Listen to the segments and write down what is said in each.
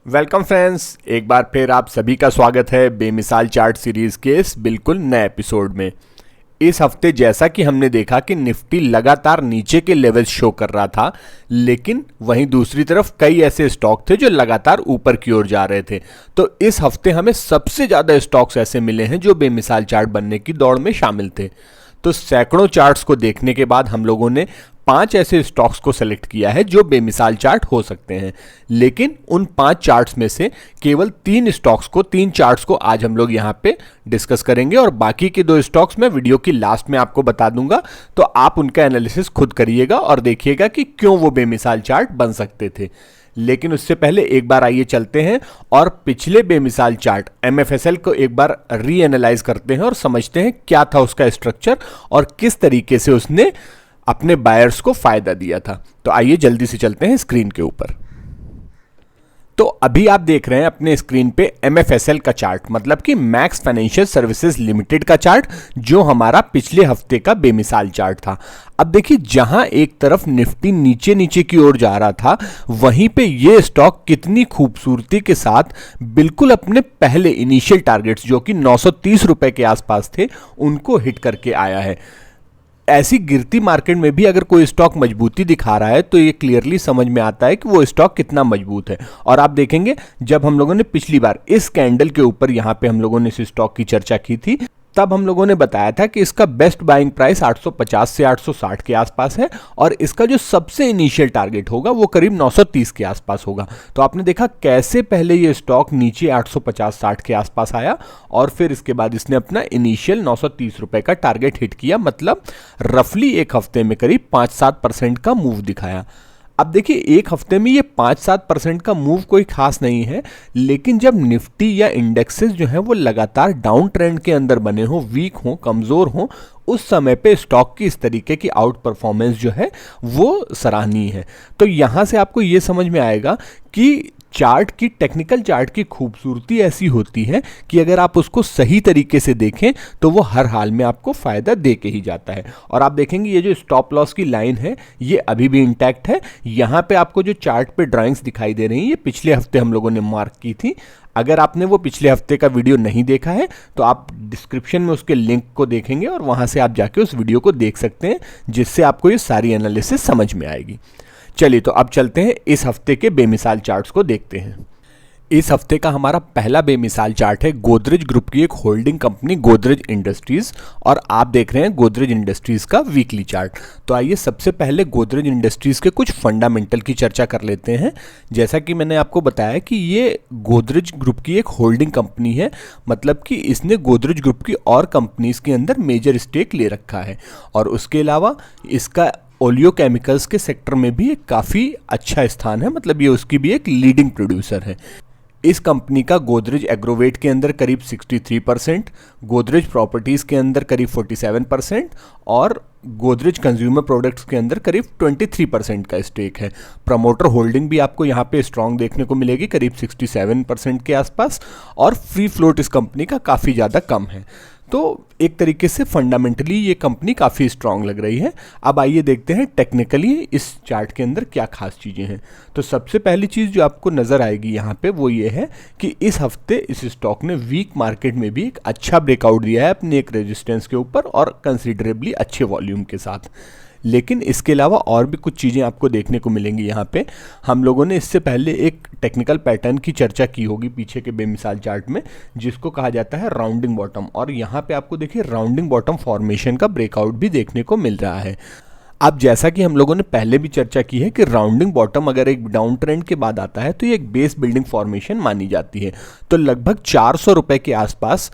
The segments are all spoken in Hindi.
वेलकम फ्रेंड्स, एक बार फिर आप सभी का स्वागत है बेमिसाल चार्ट सीरीज के इस बिल्कुल नए एपिसोड में। इस हफ्ते जैसा कि हमने देखा कि निफ्टी लगातार नीचे के लेवल्स शो कर रहा था, लेकिन वहीं दूसरी तरफ कई ऐसे स्टॉक थे जो लगातार ऊपर की ओर जा रहे थे। तो इस हफ्ते हमें सबसे ज़्यादा स्टॉक्स ऐसे मिले हैं जो बेमिसाल चार्ट बनने की दौड़ में शामिल थे। तो सैकड़ों चार्ट्स को देखने के बाद हम लोगों ने 5 ऐसे स्टॉक्स को सेलेक्ट किया है जो बेमिसाल चार्ट हो सकते हैं। लेकिन उन 5 चार्ट्स में से केवल 3 चार्ट्स को आज हम लोग यहाँ पे डिस्कस करेंगे और बाकी के 2 स्टॉक्स मैं वीडियो की लास्ट में आपको बता दूंगा। तो आप उनका एनालिसिस खुद करिएगा और देखिएगा कि क्यों वो बेमिसाल चार्ट बन सकते थे। लेकिन उससे पहले एक बार आइए चलते हैं और पिछले बेमिसाल चार्ट MFSL को एक बार रीएनालाइज करते हैं और समझते हैं क्या था उसका स्ट्रक्चर और किस तरीके से उसने अपने बायर्स को फायदा दिया था। तो आइए जल्दी से चलते हैं स्क्रीन के ऊपर। तो अभी आप देख रहे हैं अपने स्क्रीन पे MFSL का चार्ट, मतलब कि मैक्स फाइनेंशियल सर्विसेज लिमिटेड का चार्ट, जो हमारा पिछले हफ्ते का बेमिसाल चार्ट था। अब देखिए, जहां एक तरफ निफ्टी नीचे नीचे की ओर जा रहा था, वहीं पे ये स्टॉक कितनी खूबसूरती के साथ बिल्कुल अपने पहले इनिशियल टारगेट्स जो कि 930 रुपए के आसपास थे, उनको हिट करके आया है। ऐसी गिरती मार्केट में भी अगर कोई स्टॉक मजबूती दिखा रहा है तो ये क्लियरली समझ में आता है कि वो स्टॉक कितना मजबूत है। और आप देखेंगे, जब हम लोगों ने पिछली बार इस कैंडल के ऊपर यहाँ पे हम लोगों ने इस स्टॉक की चर्चा की थी, तब हम लोगों ने बताया था कि इसका बेस्ट बाइंग प्राइस 850 से 860 के आसपास है और इसका जो सबसे इनिशियल टारगेट होगा वो करीब 930 के आसपास होगा। तो आपने देखा कैसे पहले ये स्टॉक नीचे 850-60 के आसपास आया और फिर इसके बाद इसने अपना इनिशियल 930 रुपए का टारगेट हिट किया, मतलब रफली एक हफ्ते में करीब 5-7% का मूव दिखाया। अब देखिए, एक हफ्ते में ये 5-7% का मूव कोई खास नहीं है, लेकिन जब निफ्टी या इंडेक्सेस जो है वो लगातार डाउन ट्रेंड के अंदर बने हो, वीक हो, कमजोर हो, उस समय पे स्टॉक की इस तरीके की आउट परफॉर्मेंस जो है वो सराहनीय है। तो यहां से आपको ये समझ में आएगा कि टेक्निकल चार्ट की खूबसूरती ऐसी होती है कि अगर आप उसको सही तरीके से देखें तो वो हर हाल में आपको फायदा दे के ही जाता है। और आप देखेंगे ये जो स्टॉप लॉस की लाइन है ये अभी भी इंटैक्ट है। यहाँ पे आपको जो चार्ट पे ड्राइंग्स दिखाई दे रही हैं, ये पिछले हफ्ते हम लोगों ने मार्क की थी। अगर आपने वो पिछले हफ्ते का वीडियो नहीं देखा है तो आप डिस्क्रिप्शन में उसके लिंक को देखेंगे और वहां से आप जाके उस वीडियो को देख सकते हैं, जिससे आपको ये सारी एनालिसिस समझ में आएगी। चलिए, तो अब चलते हैं इस हफ्ते के बेमिसाल चार्ट्स को देखते हैं। इस हफ्ते का हमारा पहला बेमिसाल चार्ट है गोदरेज ग्रुप की एक होल्डिंग कंपनी गोदरेज इंडस्ट्रीज, और आप देख रहे हैं गोदरेज इंडस्ट्रीज का वीकली चार्ट। तो आइए सबसे पहले गोदरेज इंडस्ट्रीज के कुछ फंडामेंटल की चर्चा कर लेते हैं। जैसा कि मैंने आपको बताया कि ये गोदरेज ग्रुप की एक होल्डिंग कंपनी है, मतलब कि इसने गोदरेज ग्रुप की और कंपनीज के अंदर मेजर स्टेक ले रखा है और उसके अलावा इसका ओलियो केमिकल्स के सेक्टर में भी एक काफ़ी अच्छा स्थान है, मतलब ये उसकी भी एक लीडिंग प्रोड्यूसर है। इस कंपनी का गोदरेज एग्रोवेट के अंदर करीब 63%, गोदरेज प्रॉपर्टीज़ के अंदर करीब 47% और गोदरेज कंज्यूमर प्रोडक्ट्स के अंदर करीब 23% का स्टेक है। प्रमोटर होल्डिंग भी आपको यहाँ पे स्ट्रांग देखने को मिलेगी, करीब 67% के आसपास, और फ्री फ्लोट इस कंपनी का काफ़ी ज़्यादा कम है। तो एक तरीके से फंडामेंटली ये कंपनी काफ़ी स्ट्रांग लग रही है। अब आइए देखते हैं टेक्निकली इस चार्ट के अंदर क्या खास चीज़ें हैं। तो सबसे पहली चीज़ जो आपको नज़र आएगी यहाँ पे वो ये है कि इस हफ्ते इस स्टॉक ने वीक मार्केट में भी एक अच्छा ब्रेकआउट दिया है अपने एक रेजिस्टेंस के ऊपर और कंसिडरेबली अच्छे वॉल्यूम के साथ। लेकिन इसके अलावा और भी कुछ चीज़ें आपको देखने को मिलेंगी यहाँ पे। हम लोगों ने इससे पहले एक टेक्निकल पैटर्न की चर्चा की होगी पीछे के बेमिसाल चार्ट में, जिसको कहा जाता है राउंडिंग बॉटम, और यहाँ पे आपको देखिए राउंडिंग बॉटम फॉर्मेशन का ब्रेकआउट भी देखने को मिल रहा है। अब जैसा कि हम लोगों ने पहले भी चर्चा की है कि राउंडिंग बॉटम अगर एक डाउन ट्रेंड के बाद आता है तो ये एक बेस बिल्डिंग फॉर्मेशन मानी जाती है। तो लगभग 400 रुपये के आसपास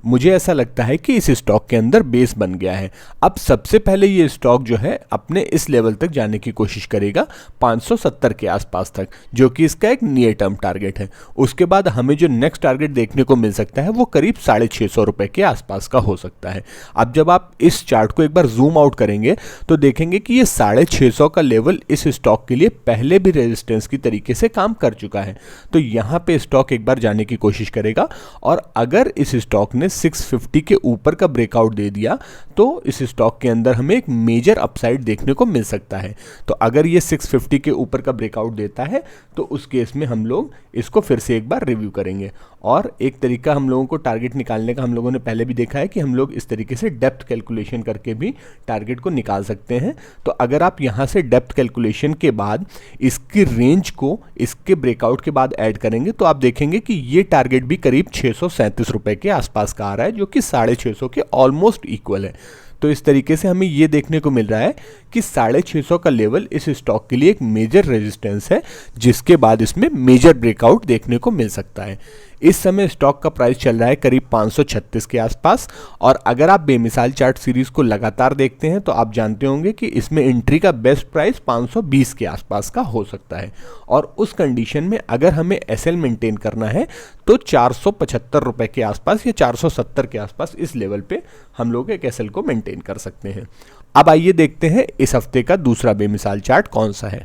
मुझे ऐसा लगता है कि इस स्टॉक के अंदर बेस बन गया है। अब सबसे पहले ये स्टॉक जो है अपने इस लेवल तक जाने की कोशिश करेगा 570 के आसपास तक, जो कि इसका एक नियर टर्म टारगेट है। उसके बाद हमें जो नेक्स्ट टारगेट देखने को मिल सकता है वो करीब 650 रुपये के आसपास का हो सकता है। अब जब आप इस चार्ट को एक बार जूम आउट करेंगे तो देखेंगे कि ये 650 का लेवल इस स्टॉक के लिए पहले भी रेजिस्टेंस की तरीके से काम कर चुका है। तो यहाँ पे स्टॉक एक बार जाने की कोशिश करेगा और अगर इस स्टॉक ने 650 के ऊपर का ब्रेकआउट दे दिया तो इस स्टॉक के अंदर हमें एक मेजर अपसाइड देखने को मिल सकता है। तो अगर ये 650 के ऊपर का ब्रेकआउट देता है तो उस केस में हम लोग इसको फिर से एक बार रिव्यू करेंगे। और एक तरीका हम लोगों को टारगेट निकालने का हम लोगों ने पहले भी देखा है कि हम लोग इस तरीके से डेप्थ कैलकुलेशन करके भी टारगेट को निकाल सकते हैं। तो अगर आप यहाँ से डेप्थ कैलकुलेशन के बाद इसकी रेंज को इसके ब्रेकआउट के बाद ऐड करेंगे तो आप देखेंगे कि ये टारगेट भी करीब 637 रुपए के आसपास का आ रहा है, जो कि 650 के ऑलमोस्ट इक्वल है। तो इस तरीके से हमें ये देखने को मिल रहा है कि 650 का लेवल इस स्टॉक के लिए एक मेजर रेजिस्टेंस है, जिसके बाद इसमें मेजर ब्रेकआउट देखने को मिल सकता है। इस समय स्टॉक का प्राइस चल रहा है करीब 536 के आसपास, और अगर आप बेमिसाल चार्ट सीरीज को लगातार देखते हैं तो आप जानते होंगे कि इसमें एंट्री का बेस्ट प्राइस 520 के आसपास का हो सकता है। और उस कंडीशन में अगर हमें एसएल मेंटेन करना है तो 475 रुपए के आसपास या 470 के आसपास इस लेवल पे हम लोग एक एसएल को मेंटेन कर सकते हैं। अब आइए देखते हैं इस हफ्ते का दूसरा बेमिसाल चार्ट कौन सा है।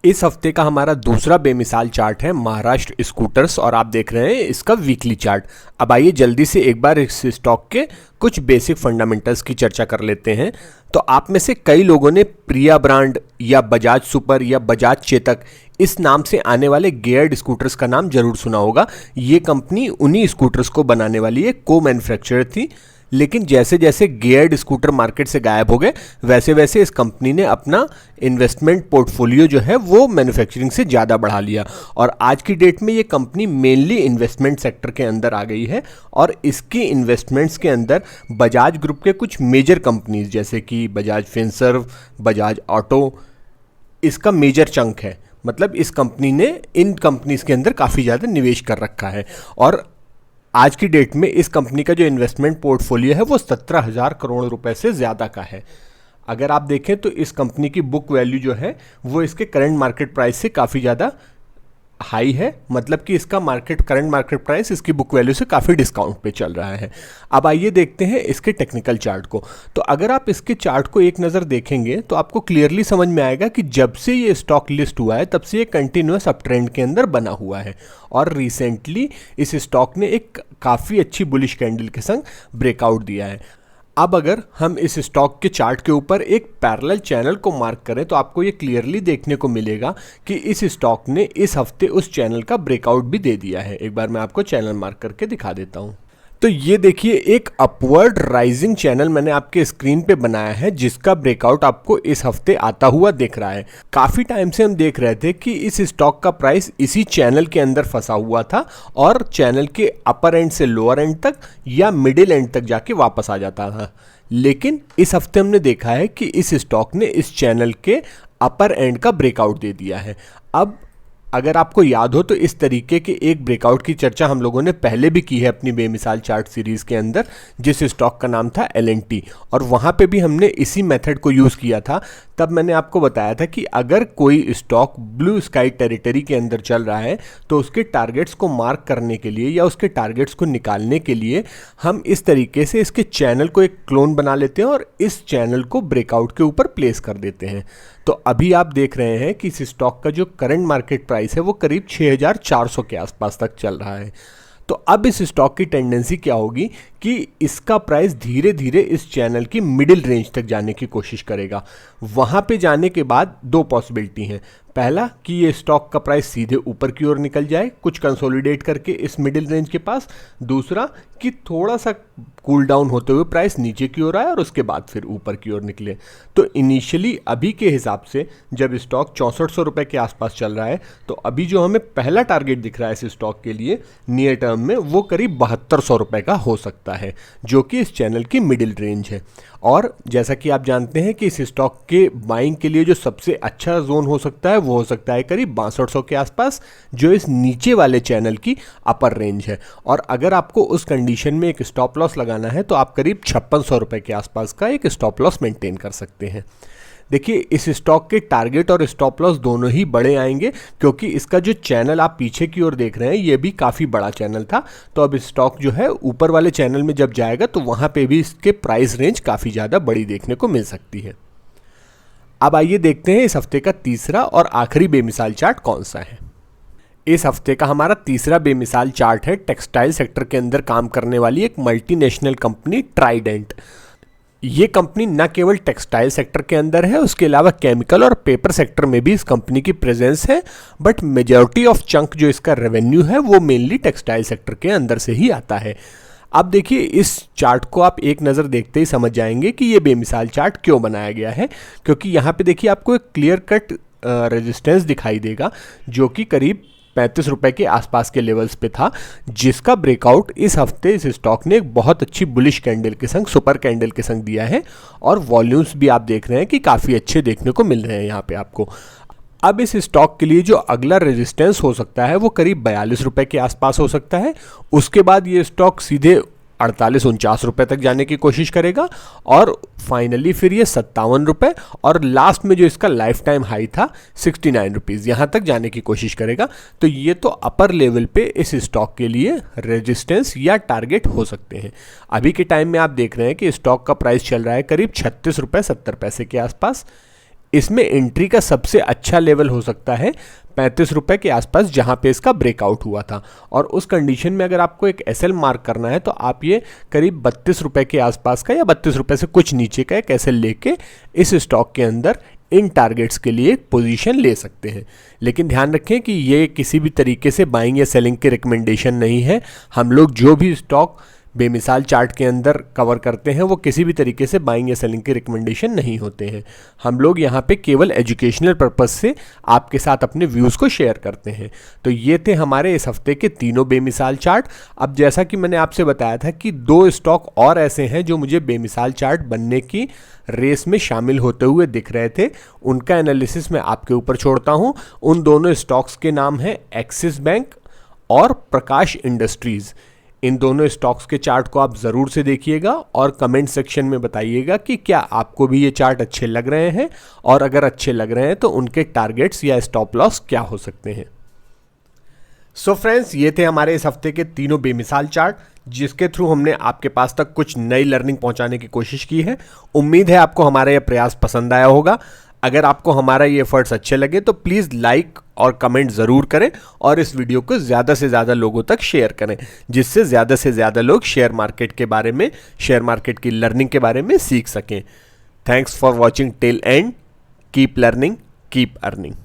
इस हफ्ते का हमारा दूसरा बेमिसाल चार्ट है महाराष्ट्र स्कूटर्स, और आप देख रहे हैं इसका वीकली चार्ट। अब आइए जल्दी से एक बार इस स्टॉक के कुछ बेसिक फंडामेंटल्स की चर्चा कर लेते हैं। तो आप में से कई लोगों ने प्रिया ब्रांड या बजाज सुपर या बजाज चेतक इस नाम से आने वाले गियर्ड स्कूटर्स का नाम जरूर सुना होगा। ये कंपनी उन्हीं स्कूटर्स को बनाने वाली एक को मैन्युफैक्चरर थी, लेकिन जैसे जैसे गियर्ड स्कूटर मार्केट से गायब हो गए वैसे वैसे इस कंपनी ने अपना इन्वेस्टमेंट पोर्टफोलियो जो है वो मैन्युफैक्चरिंग से ज़्यादा बढ़ा लिया, और आज की डेट में ये कंपनी मेनली इन्वेस्टमेंट सेक्टर के अंदर आ गई है। और इसकी इन्वेस्टमेंट्स के अंदर बजाज ग्रुप के कुछ मेजर कंपनीज जैसे कि बजाज फिनसर्व, बजाज ऑटो, इसका मेजर चंक है। मतलब इस कंपनी ने इन कंपनीज के अंदर काफ़ी ज़्यादा निवेश कर रखा है, और आज की डेट में इस कंपनी का जो इन्वेस्टमेंट पोर्टफोलियो है वो 17,000 करोड़ रुपए से ज़्यादा का है। अगर आप देखें तो इस कंपनी की बुक वैल्यू जो है वो इसके करंट मार्केट प्राइस से काफ़ी ज़्यादा हाई है। मतलब कि इसका करंट मार्केट प्राइस इसकी बुक वैल्यू से काफ़ी डिस्काउंट पे चल रहा है। अब आइए देखते हैं इसके टेक्निकल चार्ट को। तो अगर आप इसके चार्ट को एक नज़र देखेंगे तो आपको क्लियरली समझ में आएगा कि जब से ये स्टॉक लिस्ट हुआ है तब से ये कंटिन्यूअस अप ट्रेंड के अंदर बना हुआ है, और रिसेंटली इस स्टॉक ने एक काफ़ी अच्छी बुलिश कैंडल के संग ब्रेकआउट दिया है। अब अगर हम इस स्टॉक के चार्ट के ऊपर एक पैरेलल चैनल को मार्क करें तो आपको ये क्लियरली देखने को मिलेगा कि इस स्टॉक ने इस हफ्ते उस चैनल का ब्रेकआउट भी दे दिया है। एक बार मैं आपको चैनल मार्क करके दिखा देता हूँ। तो ये देखिए एक अपवर्ड राइजिंग चैनल मैंने आपके स्क्रीन पे बनाया है, जिसका ब्रेकआउट आपको इस हफ्ते आता हुआ दिख रहा है। काफ़ी टाइम से हम देख रहे थे कि इस स्टॉक का प्राइस इसी चैनल के अंदर फंसा हुआ था और चैनल के अपर एंड से लोअर एंड तक या मिडिल एंड तक जाके वापस आ जाता था। लेकिन इस हफ्ते हमने देखा है कि इस स्टॉक ने इस चैनल के अपर एंड का ब्रेकआउट दे दिया है। अब अगर आपको याद हो तो इस तरीके के एक ब्रेकआउट की चर्चा हम लोगों ने पहले भी की है अपनी बेमिसाल चार्ट सीरीज़ के अंदर, जिस स्टॉक का नाम था L&T, और वहाँ पे भी हमने इसी मेथड को यूज़ किया था। तब मैंने आपको बताया था कि अगर कोई स्टॉक ब्लू स्काई टेरिटरी के अंदर चल रहा है तो उसके टारगेट्स को मार्क करने के लिए या उसके टारगेट्स को निकालने के लिए हम इस तरीके से इसके चैनल को एक क्लोन बना लेते हैं और इस चैनल को ब्रेकआउट के ऊपर प्लेस कर देते हैं। तो अभी आप देख रहे हैं कि इस स्टॉक का जो करंट मार्केट प्राइस है वो करीब 6,400 के आसपास तक चल रहा है। तो अब इस स्टॉक की टेंडेंसी क्या होगी कि इसका प्राइस धीरे धीरे इस चैनल की मिडिल रेंज तक जाने की कोशिश करेगा। वहाँ पे जाने के बाद दो पॉसिबिलिटी हैं। पहला कि ये स्टॉक का प्राइस सीधे ऊपर की ओर निकल जाए कुछ कंसोलिडेट करके इस मिडिल रेंज के पास। दूसरा कि थोड़ा सा कूल डाउन होते हुए प्राइस नीचे की ओर आए और उसके बाद फिर ऊपर की ओर निकले। तो इनिशियली अभी के हिसाब से जब स्टॉक 6400 रुपये के आसपास चल रहा है तो अभी जो हमें पहला टारगेट दिख रहा है इस स्टॉक के लिए नियर टर्म में वो करीब 7200 रुपये का हो सकता है, जो कि इस चैनल की मिडिल रेंज है। और जैसा कि आप जानते हैं कि इस स्टॉक के बाइंग के लिए जो सबसे अच्छा जोन हो सकता है वो हो सकता है करीब 6200 के आसपास, जो इस नीचे वाले चैनल की अपर रेंज है। और अगर आपको उस कंडीशन में एक स्टॉप लॉस लगाना है तो आप करीब 5600 रुपये के आसपास का एक स्टॉप लॉस मेंटेन कर सकते हैं। देखिए इस स्टॉक के टारगेट और स्टॉप लॉस दोनों ही बड़े आएंगे, क्योंकि इसका जो चैनल आप पीछे की ओर देख रहे हैं ये भी काफ़ी बड़ा चैनल था। तो अब स्टॉक जो है ऊपर वाले चैनल में जब जाएगा तो वहाँ पे भी इसके प्राइस रेंज काफ़ी ज़्यादा बड़ी देखने को मिल सकती है। अब आइए देखते हैं इस हफ्ते का तीसरा और आखिरी बेमिसाल चार्ट कौन सा है। इस हफ्ते का हमारा तीसरा बेमिसाल चार्ट है टेक्सटाइल सेक्टर के अंदर काम करने वाली एक मल्टीनेशनल कंपनी ट्राइडेंट। ये कंपनी न केवल टेक्सटाइल सेक्टर के अंदर है, उसके अलावा केमिकल और पेपर सेक्टर में भी इस कंपनी की प्रेजेंस है, बट मेजॉरिटी ऑफ चंक जो इसका रेवेन्यू है वो मेनली टेक्सटाइल सेक्टर के अंदर से ही आता है। अब देखिए, इस चार्ट को आप एक नज़र देखते ही समझ जाएंगे कि ये बेमिसाल चार्ट क्यों बनाया गया है, क्योंकि यहाँ पे देखिए आपको एक क्लियर कट रेजिस्टेंस दिखाई देगा जो कि करीब 35 रुपए के आसपास के लेवल्स पे था, जिसका ब्रेकआउट इस हफ्ते इस स्टॉक ने एक बहुत अच्छी बुलिश कैंडल के संग, सुपर कैंडल के संग दिया है और वॉल्यूम्स भी आप देख रहे हैं कि काफ़ी अच्छे देखने को मिल रहे हैं यहाँ पे आपको। अब इस स्टॉक के लिए जो अगला रेजिस्टेंस हो सकता है वो करीब 42 रुपए के आसपास हो सकता है। उसके बाद ये स्टॉक सीधे 48-49 रुपए तक जाने की कोशिश करेगा और फाइनली फिर ये 57 रुपए और लास्ट में जो इसका लाइफ टाइम हाई था 69 रुपीज़, यहाँ तक जाने की कोशिश करेगा। तो ये तो अपर लेवल पे इस स्टॉक के लिए रेजिस्टेंस या टारगेट हो सकते हैं। अभी के टाइम में आप देख रहे हैं कि स्टॉक का प्राइस चल रहा है करीब 36 रुपये 70 पैसे के आसपास। इसमें एंट्री का सबसे अच्छा लेवल हो सकता है 35 रुपये के आसपास, जहाँ पे इसका ब्रेकआउट हुआ था। और उस कंडीशन में अगर आपको एक एसएल मार्क करना है तो आप ये करीब 32 रुपये के आसपास का या 32 रुपये से कुछ नीचे का एक एसएल लेके इस स्टॉक के अंदर इन टारगेट्स के लिए एक पोजीशन ले सकते हैं। लेकिन ध्यान रखें कि ये किसी भी तरीके से बाइंग या सेलिंग की रिकमेंडेशन नहीं है। हम लोग जो भी स्टॉक बेमिसाल चार्ट के अंदर कवर करते हैं वो किसी भी तरीके से बाइंग या सेलिंग की रिकमेंडेशन नहीं होते हैं। हम लोग यहाँ पे केवल एजुकेशनल पर्पस से आपके साथ अपने व्यूज़ को शेयर करते हैं। तो ये थे हमारे इस हफ्ते के तीनों बेमिसाल चार्ट। अब जैसा कि मैंने आपसे बताया था कि 2 स्टॉक और ऐसे हैं जो मुझे बेमिसाल चार्ट बनने की रेस में शामिल होते हुए दिख रहे थे, उनका एनालिसिस मैं आपके ऊपर छोड़ता हूँ। उन दोनों स्टॉक्स के नाम हैं एक्सिस बैंक और प्रकाश इंडस्ट्रीज़। इन दोनों स्टॉक्स के चार्ट को आप ज़रूर से देखिएगा और कमेंट सेक्शन में बताइएगा कि क्या आपको भी ये चार्ट अच्छे लग रहे हैं, और अगर अच्छे लग रहे हैं तो उनके टारगेट्स या स्टॉप लॉस क्या हो सकते हैं। सो फ्रेंड्स, ये थे हमारे इस हफ्ते के तीनों बेमिसाल चार्ट, जिसके थ्रू हमने आपके पास तक कुछ नई लर्निंग पहुंचाने की कोशिश की है। उम्मीद है आपको हमारा यह प्रयास पसंद आया होगा। अगर आपको हमारा ये एफर्ट्स अच्छे लगे तो प्लीज़ लाइक और कमेंट ज़रूर करें और इस वीडियो को ज़्यादा से ज़्यादा लोगों तक शेयर करें, जिससे ज़्यादा से ज़्यादा लोग शेयर मार्केट के बारे में, शेयर मार्केट की लर्निंग के बारे में सीख सकें। Thanks for watching till and. Keep learning, keep earning.